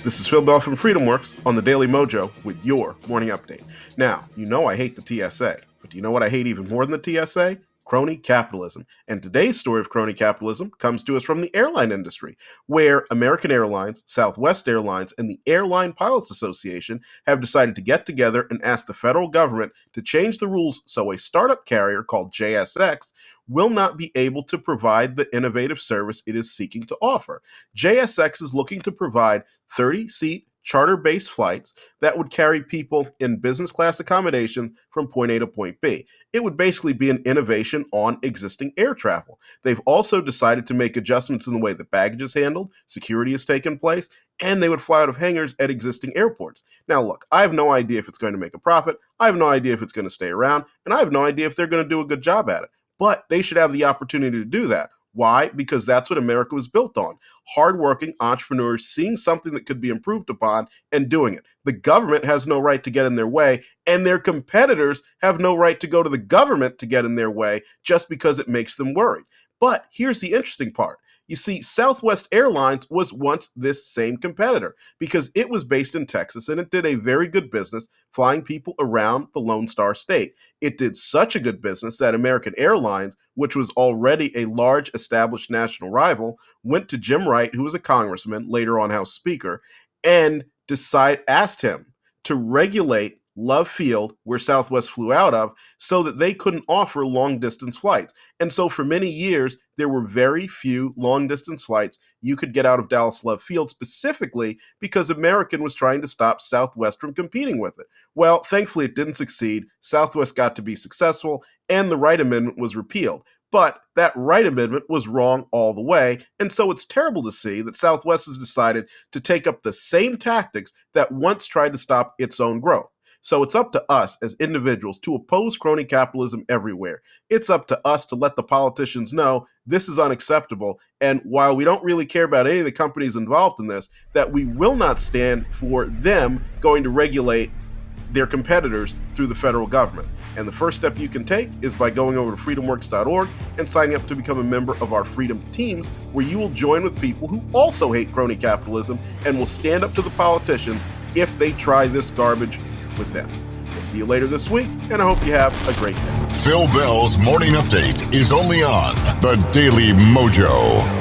This is Phil Bell from Freedomworks on the Daily Mojo with your morning update. Now, you know I hate the TSA, but do you know what I hate even more than the TSA? Crony capitalism. And today's story of crony capitalism comes to us from the airline industry, where American Airlines, Southwest Airlines, and the Airline Pilots Association have decided to get together and ask the federal government to change the rules so a startup carrier called JSX will not be able to provide the innovative service it is seeking to offer. JSX is looking to provide 30-seat charter-based flights that would carry people in business class accommodation from point A to point B. It would basically be an innovation on existing air travel. They've also decided to make adjustments in the way that baggage is handled, security has taken place, and they would fly out of hangars at existing airports. Now look, I have no idea if it's going to make a profit, I have no idea if it's going to stay around, and I have no idea if they're going to do a good job at it. But they should have the opportunity to do that. Why? Because that's what America was built on. Hardworking entrepreneurs seeing something that could be improved upon and doing it. The government has no right to get in their way, and their competitors have no right to go to the government to get in their way just because it makes them worried. But here's the interesting part. You see, Southwest Airlines was once this same competitor because it was based in Texas and it did a very good business flying people around the Lone Star State. It did such a good business that American Airlines, which was already a large established national rival, went to Jim Wright, who was a congressman, later on House Speaker, and asked him to regulate Love Field, where Southwest flew out of, so that they couldn't offer long-distance flights. And so for many years, there were very few long-distance flights you could get out of Dallas Love Field, specifically because American was trying to stop Southwest from competing with it. Well, thankfully it didn't succeed. Southwest got to be successful, and the Wright Amendment was repealed. But that Wright Amendment was wrong all the way, and so it's terrible to see that Southwest has decided to take up the same tactics that once tried to stop its own growth. So it's up to us as individuals to oppose crony capitalism everywhere. It's up to us to let the politicians know this is unacceptable. And while we don't really care about any of the companies involved in this, that we will not stand for them going to regulate their competitors through the federal government. And the first step you can take is by going over to freedomworks.org and signing up to become a member of our Freedom Teams, where you will join with people who also hate crony capitalism and will stand up to the politicians if they try this garbage with them. We'll see you later this week, and I hope you have a great day. Phil Bell's Morning Update is only on the Daily Mojo.com.